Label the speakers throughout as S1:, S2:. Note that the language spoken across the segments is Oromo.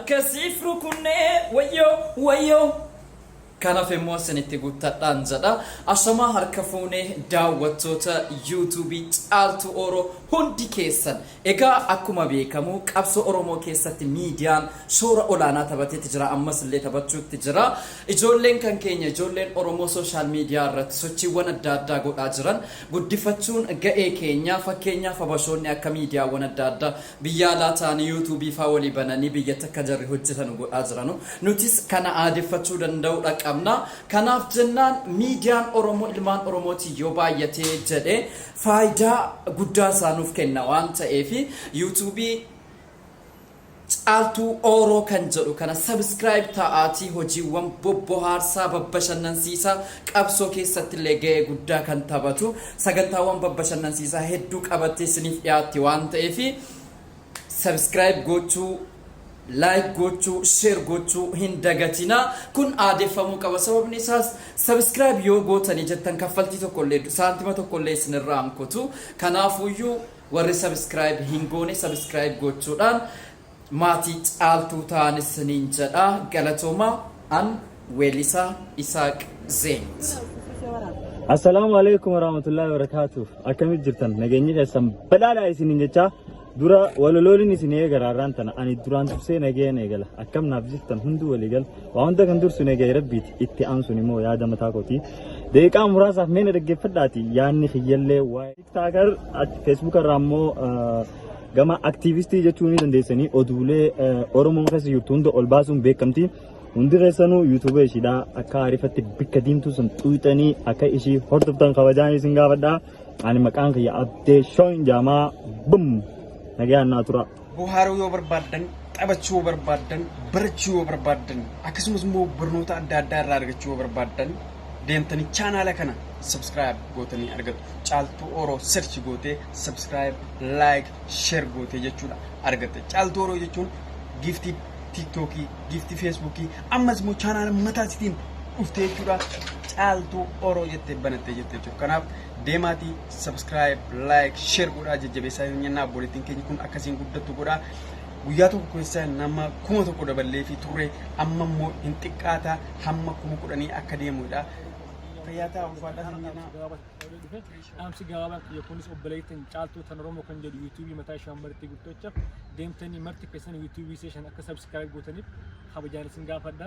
S1: harkasiif rukunnee wayyoo kanaaf immoo isinitti guuttadhaan jedha ashamaa harka fuunee daawwattoota yuutuubii caaltuu Oromoo hundi keessan egaa akkuma beekamu qabsoo Oromoo keessatti miidiyaan shoora olaanaa taphateeti jira ammas illee taphachuutti jira ijoolleen kan keenya ijoolleen Oromoo sooshaal miidiyaa irratti sochiiwwan adda addaa godhaa jiran guddifachuun ga'ee keenya fakkeenyaaf abashoonni akka miidiyaawwan adda addaa biyya alaa ta'anii yuutuubii faa walii bananii biyyatti akka jarri hojjetan godhaa jiranu nutis kana aadeffachuu danda'uudha qabna kanaaf jennaan miidiyaan Oromoo ilmaan Oromooti yoo baay'atee jedhe faayidaa guddaa isaanuuf kenna waan ta'eef yuutuubii caaltuu Oromoo kan jedhu kana subscribe ta'aatii hojiiwwan bobbohaarsaa babbashannansiisaa qabsoo keessatti illee ga'ee guddaa kan taphatu sagantaawwan babbashannansiisaa hedduu qabattee isiniif dhiyaatti waan ta'eef subscribe gochuu like gochuu share gochuu hin dagatina kun aadeffamuu qaba sababni isaas subscribe yoo gootanii jettan kaffaltii tokko illee saantima tokko illee isinirraa hamkutu kanaafuyyuu warri subscribe hin goone subscribe gochuudhaan maatii caaltuu ta'an isiniin jedha galatooma an weellisaa Isaaq Zeent.
S2: Assalamu alaikum warahmatullahi wabarakatuh. Akkamit jirtan nageenyi keessan badhaadhaa isiniin jecha dura waloloolin isin eegararaan tana ani duraan dursee nageen eegala akkam naaf jirtan hundi waliigal waa hunda kan dursu nagee rabbiiti itti aansun immoo yaada mataa kooti deeqaa muraasaaf meena dhaggeeffadhaati yaanni kiyyallee waa'ee tiktaaker feesbuuk irraa immoo gama aktiivistii jechuu ni dandeessanii oduulee Oromoo keessa jirtu hunda ol baasuun beekamti hundi keessanuu yuutuubee ishiidhaa akka ariifatti bikka diimtuu sun xuuxanii akka ishii hordoftan kabajaan isin gaafadhaa ani maqaan kiyya Abdee Shooyin jaamaa bum nagayaan natura
S3: buhaaruu yoo barbaadan taphachuu yoo barbaadan barachuu yoo barbaadan akkasumas immoo barnoota adda addaa irraa argachuu yoo barbaadan deemtanii chaanaala kana subscribe gootanii argatu caaltuu Oromoo search gootee subscribe like share gootee jechuudha argatte caaltuu Oromoo jechuun giftii tiktokii giftii feesbuukii ammas immoo chaanaala mataasitiin dhuftee jechuudha caaltuu Oromoo jettee banattee jettee jechuudha kanaaf deemaatii subscribe like share godhaa jajjabeessaa nyannaa abboleettiin keenya kun akkasiin guddattu godhaa guyyaa tokko keessaa nama 1,000 daballee fi turre amma immoo hin xiqqaata hamma 10,000 akka deemudha fayyataa ulfaadhaa
S4: amsi gabaabaan yakunis obboleettiin caaltuu tan Oromoo kan jedhu yuutuubii mataa shaambartii guddachaaf deemtanii marti keessan yuutuubii seeshan akka subscribe gootaniif kabajaan isin gaafadha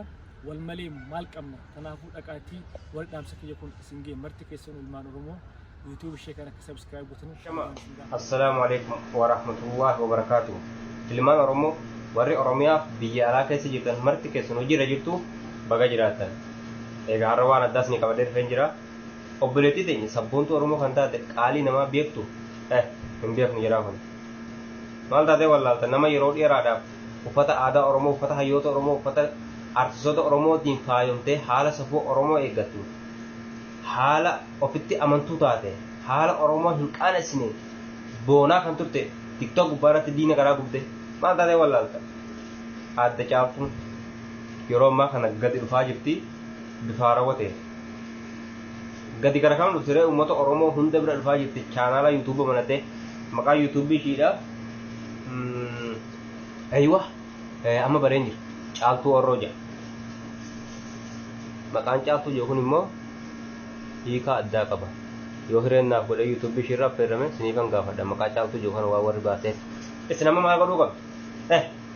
S4: wal malee maal qabna kanaafuu dhaqaatii wal dhaamsa kiyya kun isin gee marti keessan ilmaan Oromoo YouTube share akka subscribe gootaniif
S5: Assalamu alaikum wa rahmatullahi wa barakatuh ilmaan Oromoo warri Oromiyaa biyya alaa keessa jirtan marti keessan hojii jirtu baga jiraatan egaa har'a waan addaas ni qabadee dhufeen jira obboleettii teenya sabboontuu Oromoo kan taate qaalii namaa beektu hin beeknu jedhaa kun maal taatee wallaalta nama yeroo dheeraadhaaf uffata aadaa Oromoo uffata hayyoota Oromoo uffata artistoota Oromootiin faayomtee haala safuu Oromoo eeggattu haala ofitti amantuu taate haala Oromoo hin qaanessine boonaa kan turte TikTok gubbaarratti diina garaa gubde maal taatee wallaalta adda caaltuun yeroo ammaa kana gadi dhufaa jirti bifa haarawaa ta'e gadi gara kam dhuftiree uummata Oromoo hunda bira dhufaa jirti chaanaala yuutuubii banatee maqaa yuutuubii ishiidha aywa amma bareen jira caaltuu Oromoo jedha maqaan caaltuu jedhu kun immoo hiika addaa qaba yoo hireennaaf godhee yuutuubii ishiirraa fayyadame siniifan gaafadha maqaa caaltuu jedhu kana waa warri baaseef isin amma maal godhuu qabdu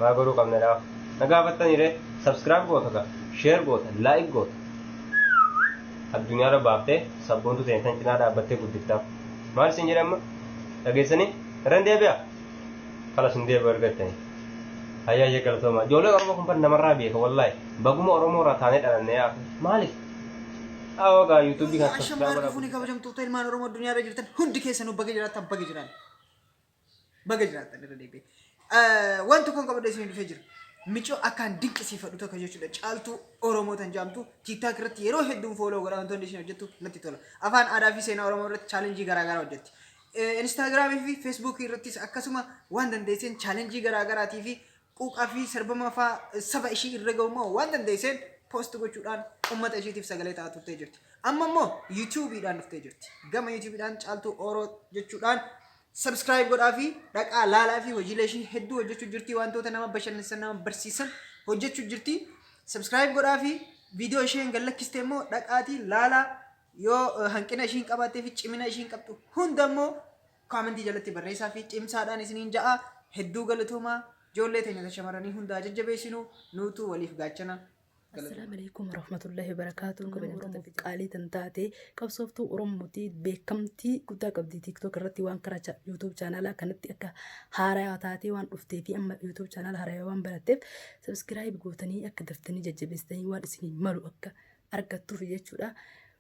S5: maal godhuu qabnedhaaf na gaafattaniire subscribe goota share goota like goota addunyaarra baaftee sabboontu seentan cinaa dhaabbattee guddiftaaf maal isin jedhe amma dhageessanii irraan deebi'a kala sun deebi'u argattanii hayyaayya galatooma ijoollee Oromoo kun namarraa beeka wallaahi baguma Oromoo irraa taanee dhalannee yaa maaliif awwagaa yuutuubii kan
S3: subscribe godhaa fuuni kabajamtoota ilmaan Oromoo addunyaa irra jirtan hundi keessanuu baga jiraatan baga jiraatan irra deebi'e wanti kun qabadee isin dhufee jira michoo akkaan dinqisiifadhu tokko jechuudha caaltuu Oromoo tan jaamtu TikTok irratti yeroo hedduun follow godhaa wantoonni isheen hojjettu natti tola afaan aadaa fi seenaa Oromoo irratti challenge garaagaraa hojjetti Instagram fi Facebook irrattis akkasuma waan dandeesseen challenge garaagaraatii fi quuqaa fi sarbama fa'aa saba ishii irra ga'ummaa waan dandeesseen post gochuudhaan ummata ishiitiif sagalee ta'aa turtee jirti amma immoo YouTube'dhaan dhuftee jirti gama YouTube'dhaan caaltuu Oromoo jechuudhaan subscribe godhaa fi dhaqaa laalaa fi hojiilee ishii hedduu hojjechuu jirti wantoota nama bashannansiisan nama barsiisan
S6: hojjechuu jirti. Subscribe godhaa fi viidiyoo isheen gallakkiste immoo dhaqaatii laalaa yoo hanqina ishiin qabaatee fi cimina ishiin qabdu hundammoo koomentii jalatti barreessaa fi cimsaadhaan isiniin ja'a. Hedduu galatoomaa ijoollee teenya shamarranii hundaa jajjabeessinu nuutu waliif gaachana.
S7: السلام عليكم ورحمة الله وبركاته. كبرنا قالي تنتاتي قبصفتو أرمتي بكمتي كنت قبدي تيك توك رتي وان كراچا يوتيوب channel كانت أكا هارا تاتي وان أفتي في أما يوتيوب channel هارا وان برتب سبسكرايب قوتني أكا دفتني ججبستني وان اسمي مالو أكا أركتو في جتشودا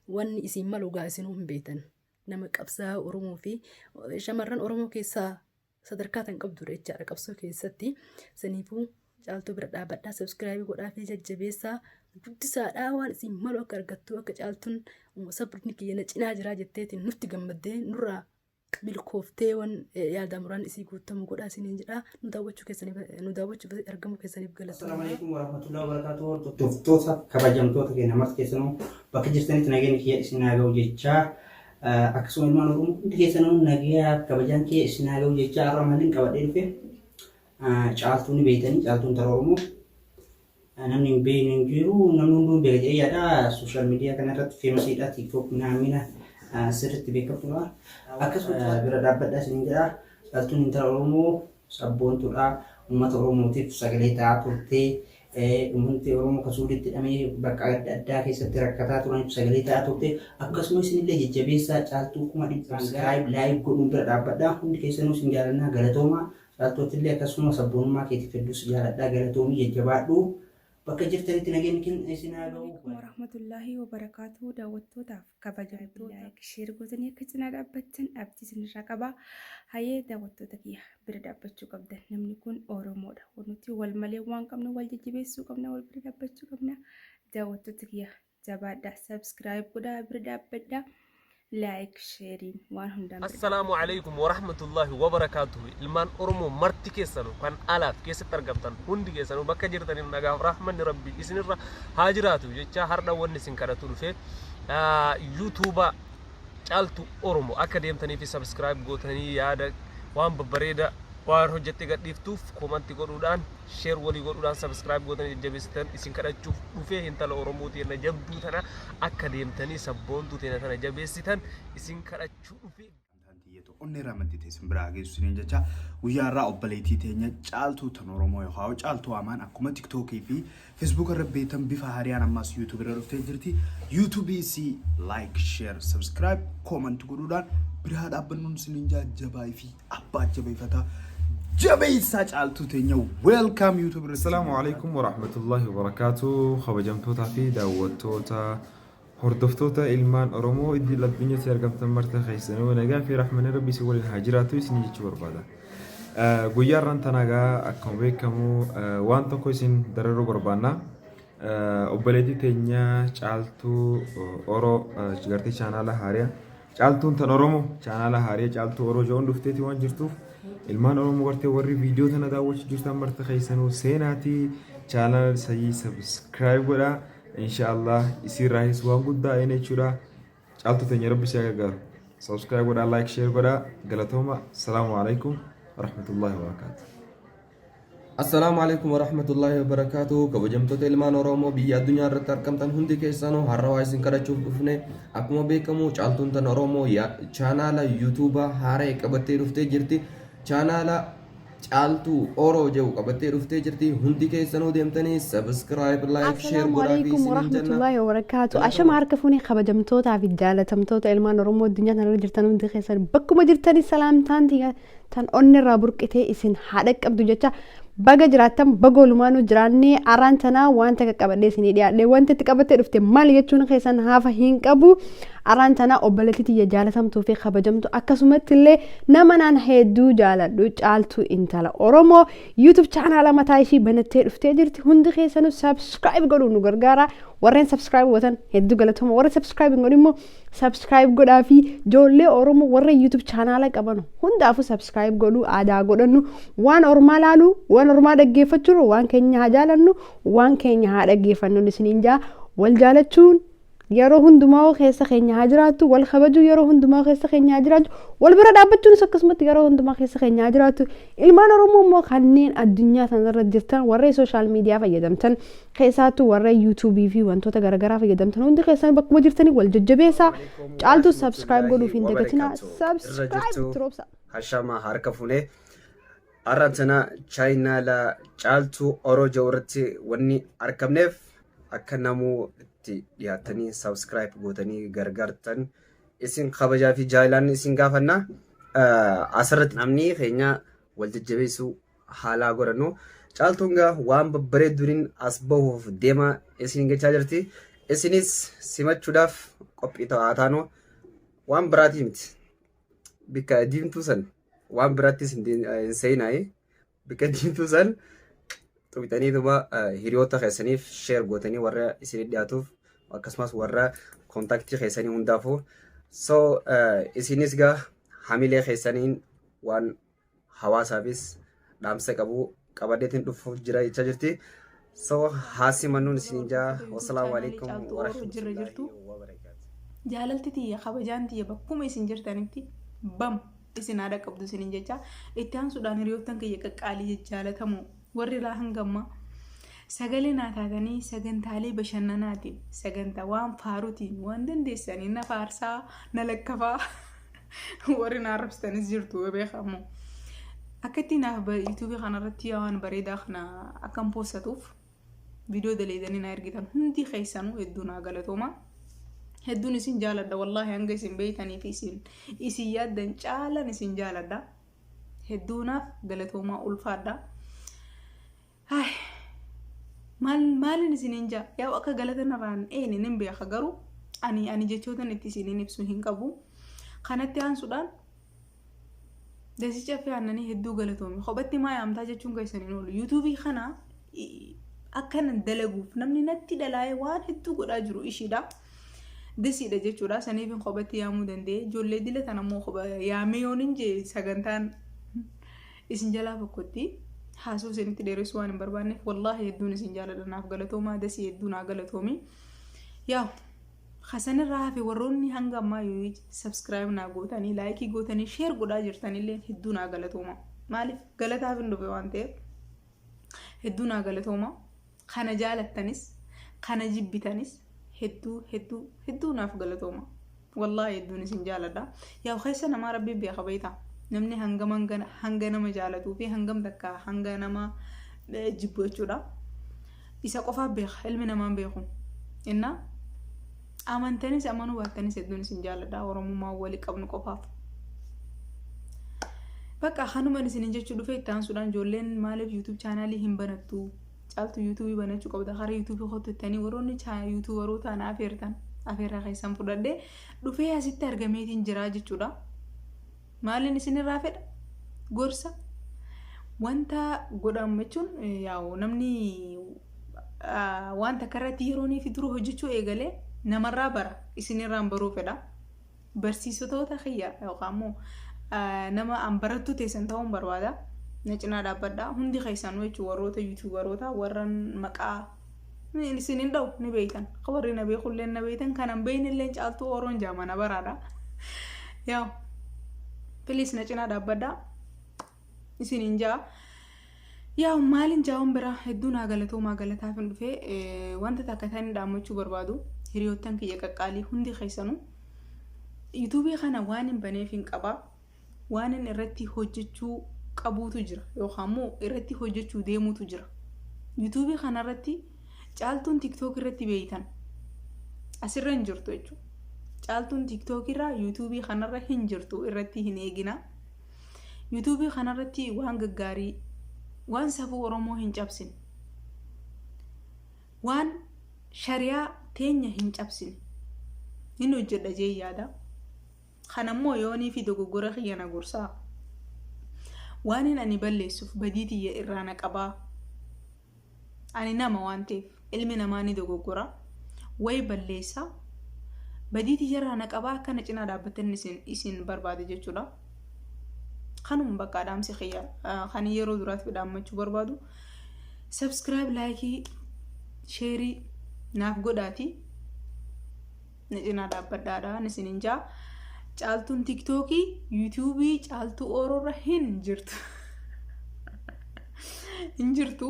S7: وان اسمي مالو قاسنوهم بيتن نما قبصا أرمو في شمرن أرمو كيسا صدركاتن قبدو ريتشا قبصو كيساتي سنيفو caaltuu bira dhaabadhaa subscribe godhaa fi jajjabeessaa guddisaadhaa waan isin malu akka argattu akka caaltuun sabni kiyya na cinaa jiraa jetteetiin nutti gammaddee nurraa milkooftee waan yaada muraan isii guutamu godhaa isiniin jedhaa nu daawwachuuf argamu keessaniif galata.
S8: Assalamu alaikum warahmatullahi wabarakatuh. Hordoftoota kabajamtoota keenya marti keessanuu bakka jirtanitti nageenya kiyya isin haa ga'u jechaa akkasuma ilmaan oromoo hundi keessanuu nagaa kabajaan kiyya isin haa ga'u jechaa har'a maliin qabadhee dhufe. Caaltuun beekanii caaltuun tara Oromoo namni hin beekne hin jiru namni hunduu beeka jedhee sooshaal miidiyaa kanarratti feemasiidha tiktook naamina sirriitti beekamtuudha. Akkasuma bira dhaabbadhaa isin jedha caaltuun tara Oromoo sabboontuudha uummata Oromootiif sagalee ta'aa turtee uummanni Oromoo kasuulitti hidhamee bakka adda addaa keessatti rakkataa turaniif sagalee ta'aa turtee akkasuma isinillee jajjabeessaa caaltuu kuma subscribe like godhuun bira dhaabbadhaa hundi keessanuu isin jaalannaa galatoomaa. Caaltootillee akkasuma sabboonummaa keetiif hedduus jaaladhaa galatoomii jajjabaadhu bakka jirtanitti nageenya isin haa ga'u.
S9: Warahmatullahi wabarakatuh. Daawwattootaaf kabajamtoota like share gootanii akka cinaa dhaabbattan abdii isinirraa qaba. Hayyee daawwattoota kiyya bira dhaabbachuu qabdan namni kun Oromoodha. Nuti wal malee waan qabnu wal jajjabeessuu qabna wal bira dhaabbachuu qabna. Daawwattoota kiyya jabaadhaa subscribe godhaa bira dhaabbadhaa. لايك شيرين
S10: السلام عليكم ورحمة الله وبركاته. المان أرمو مرتي كيسانو كان آلاف كيس ترجمتن هندي كيسانو بكا جرتني نجاح رحمن ربي إسنير هاجراتو جتشا هرنا ونسين كارتو في يوتيوب چالتو أرمو أكاديم تاني في سبسكرايب قوتني يادا وان ببريدا waan hojjettee gadhiiftuuf koomantii godhuudhaan sheer walii godhuudhaan subscribe gootanii jajjabeessitan isin kadhachuuf dhufee intala Oromootii irra jabduu tana akka deemtanii sabboontuu teena tana jabeessitan isin kadhachuu dhufee.
S11: Onni ramaddi teessin biraa geessisuun jecha guyyaa irraa obboleettii teenya caaltuu tan Oromoo yoo caaltuu amaan akkuma TikTokii fi Facebook irra beektan bifa haariyaan ammas YouTube irra dhuftee jirti. YouTube si like share subscribe comment godhuudhaan biraa dhaabbannuun isiniin jajjabaa fi abbaa jabeeffata. جبيسا عالتو تينيو ويلكم يوتيوب.
S12: السلام عليكم ورحمة الله وبركاته. خبجمتوتا في دعوتوتا هردفتوتا إلمان أرومو إدي للدنيا تيرقم تمرتا خيسانو نجا في رحمن ربي سوال الهاجراتو يسني جور بادا غياران تناغا أكم بيكمو وانتو كويسين دررو بربانا أبلدي تينيا عالتو أورو جغرتي شانالا هاريا عالتو تن أرومو شانالا هاريا عالتو أورو جون دفتيتي وان جرتوف ilmaan Oromoo gartee warri viidiyoo tana daawwachuu jirtan marti keessanuu seenaatii channel sayii subscribe godhaa inshallah isirraahis waan guddaa een jechuudha caaltuu teenya rabbi si gargaaru subscribe godhaa like share godhaa galatooma assalaamu alaykum warahmatullahi wabarakatuh.
S13: السلام عليكم ورحمة الله وبركاته. كوجمتو تلمان أورومو بيا الدنيا رتاركم تن هندي كيسانو هروايسين كذا تشوف بفنه أكمل بيكمو چالتون تن أورومو يا channel يوتيوب هاري كبتة رفته جرتي channel caaltuu Oroo jedhu qabattee dhuftee jirti hundi keessanuu deemtanii subscribe like share godhaa fi
S14: Assalamu alaikum warahmatullahi wabarakatuh. Ashama harka fuunii kabajamtootaa fi jaalatamtoota ilmaan Oromoo addunyaa kanarra jirtan hundi keessan bakkuma jirtanii salaamtaan tan onni irraa burqitee isin haadha qabdu jecha baga jiraattan baga olumaanuu jiraannee araan tanaa wanta qaqqabadhee isinii dhiyaadhee wanti itti qabattee dhufte maal jechuun keessan haafa hin qabu. Araan tanaa obboleettii jaalatamtuu fi kabajamtu akkasumatti illee nama naan hedduu jaaladhu caaltuu intala Oromoo YouTube channel mataa ishii banattee dhuftee jirti hundi keessanuu subscribe godhuun nu gargaara. Warreen subscribe gootan hedduu galatooma warra subscribe godhu immoo subscribe godhaa fi ijoollee Oromoo warra YouTube channel qaban hundaafu subscribe godhu aadaa godhannu waan ormaa laalu waan ormaa dhaggeeffachuu waan keenya haa jaalannu waan keenya haa dhaggeeffannu isiniin jaa wal jaalachuun yeroo hundumaa keessa keenya haa jiraattu wal kabaju yeroo hundumaa keessa keenya haa jiraattu wal bira dhaabbachuunis akkasumatti yeroo hundumaa keessa keenya haa jiraattu ilmaan oromoo immoo kanneen addunyaa sanarra jirtan warra sooshaal miidiyaa fayyadamtan keessaattuu warra yuutuubii fi wantoota garaagaraa fayyadamtan hundi keessan bakkuma jirtanii wal jajjabeessaa caaltu sabskiraayib godhuuf hin dagatinaa sabskiraayib tiroobsa.
S15: Hashama harka fuunee arrantana chaayinaala caaltuu oroo jawurratti wanni argamneef akka namuu itti dhiyaatanii sabskiraayib gootanii gargaartan isin kabajaa fi jaalaan isin gaafanna asirratti namni keenya wal jajjabeessuu haalaa godhannu caaltuun gaa waan babbareedduun as bahuuf deema isin gachaa jirti isinis simachuudhaaf qophii ta'aa taanu waan biraatii miti bikka diimtuu san waan biraattis hin seenaayi bikka diimtuu san tuqxaniituma hiriyoota keessaniif sheer gootanii warra isin dhiyaatuuf akkasumas warra kontaktii keessanii hundaafuu so isinis gaa hamilee keessaniin waan hawaasaafis dhaamsa qabu qabadeetiin dhufuuf jira jechaa jirti so haasi mannuun isin jaa wassalaamu alaikum warahmatullahi wabarakaatu.
S9: Jaalalti tiyya kabajaan tiyya bakkuma isin jirtanitti bam isin haadha qabdu isin jecha itti aansuudhaan hiriyoottan kiyya qaqqaalii jaalatamu warri laa hangamma sagalee naa taatanii sagantaalee bashannanaatiin sagantaa waan faaruutiin waan dandeessanii na faarsaa na lakkafaa warri na arrabsitanis jirtu beekamu. Akkatti naaf yuutuubii kanarratti waan bareedaa kana akkan poostatuuf viidiyoo daleedanii na ergitan hundi keessanuu hedduu naa galatooma. Hedduun isin jaaladha wallahi hanga isin beeytanii fi isin yaaddan caalan isin jaaladha. Hedduu naaf galatoomaa ulfaadha. Maalin isinin jaa yaa akka galata narraan eeni nin beeka garuu ani jechootan itti isinin ibsu hin qabu. Kanatti aansuudhaan dasicha fi annanii hedduu galatoomi kophatti maa yaamtaa jechuun keessaniin oolu yuutuubii kana akkanan dalaguuf namni natti dhalaa'ee waan hedduu godhaa jiru ishiidha dasiidha jechuudha saniifin kophatti yaamuu danda'e ijoollee dilatan ammoo yaamee yooniin jee sagantaan isin jalaa fakkotti haasoo isinitti dheeressuu waan hin barbaanneef wallaahi hedduun isin jaaladhanaaf galatoomaa dasii hedduu naa galatoomi yaa خسن الرافي وروني هنگا ما يوي سبسكرايب نا غوتاني لايكي غوتاني شير غودا جرتاني لين هدونا غلطوما مالف غلطا بندو بوانتي هدونا غلطوما خانا جالتانيس خانا جيبتانيس هدونا في غلطوما والله هدوني سنجالدا يا خيسنا ما ربي بي خبيتا نمني هنگا نما جالتو في هنگم دكا هنگا نما جيبو چودا isa qofa beek ilmi namaan beeku inna amantanis amanu waatanis hedduun isin jaaladha oromummaa wali qabnu qofaaf bakka hanuman isin jechuu dhufe itti aansuudhaan ijoolleen maaliif YouTube chaanaalii hin banattu caaltu YouTube banachuu qabda gara YouTube hojjettanii warroonni YouTube warroota anaaf eertan afeerraa keessan fudhadhee dhufee asitti argameetiin jira jechuudha maalin isin irraa fedha gorsa wanta godhamu jechuun yaa'u namni wanta karratti yeroonii fi duru hojjechuu eegalee namarraa bara isinirraan baruu fedha barsiisota khiyya yookaan nama an barattu teessan ta'uun barbaada na cinaa dhaabbadha hundi keessan jechuun warroota yuutuubaroota warran maqaa isinin dhawu ni beeytan warri na beekulleen na beeytan kanan beeynilleen caaltuu oroon jaamana baraadha yaa please na cinaa dhaabbadha isinin jaa yaa maalin jaawon bira hedduu naa galatoomaa galataaf hin dhufe wanta takka tani dhaammachuu barbaadu hiriyoottan kiyya qaqqaalii hundi keessanuu yuutuubii kana waan hin baneef hin qaba waan hin irratti hojjechuu qabuutu jira yookaan immoo irratti hojjechuu deemuutu jira yuutuubii kana irratti caaltuun tiktook irratti beeytan asirra hin jirtu jechuudha caaltuun tiktook irraa yuutuubii kanarra hin jirtu irratti hin eegina yuutuubii kanarratti waan gaggaarii waan safuu oromoo hin cabsin waan shariyaa teenya hin cabsin hin hojjedha jee yaada kanammoo yoonii fi dogoggora kiyyana gorsaa waan hin ani balleessuuf badii tiyya irraa na qabaa ani nama waan ta'eef ilmi namaa ni dogoggora way balleessaa badii tiyya irraa na qabaa akkana cinaa dhaabbatan isin barbaade jechuudha kanum bakka dhaamsi khiyya kan yeroo duraatti dhaammachuu barbaadu subscribe like share naaf godhaati na cinaa dhaabbadhaadhaan isinin jaa. Caaltuun tiktookii yuutuubii caaltuu oroorra hin jirtu. Hin jirtu.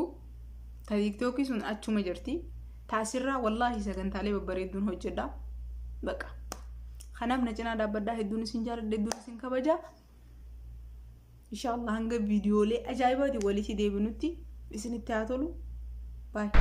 S9: Ta tiktookii sun achuma jirti. Taasirraa wallaahi sagantaalee babbareedduun hojjedha. Baqa. Kanaaf na cinaa dhaabbadhaa hedduun isin jaaladha hedduun isin kabaja. Inshallah hanga viidiyoolee ajaa'ibaati walitti deebinutti isinitti haa tolu. Bye.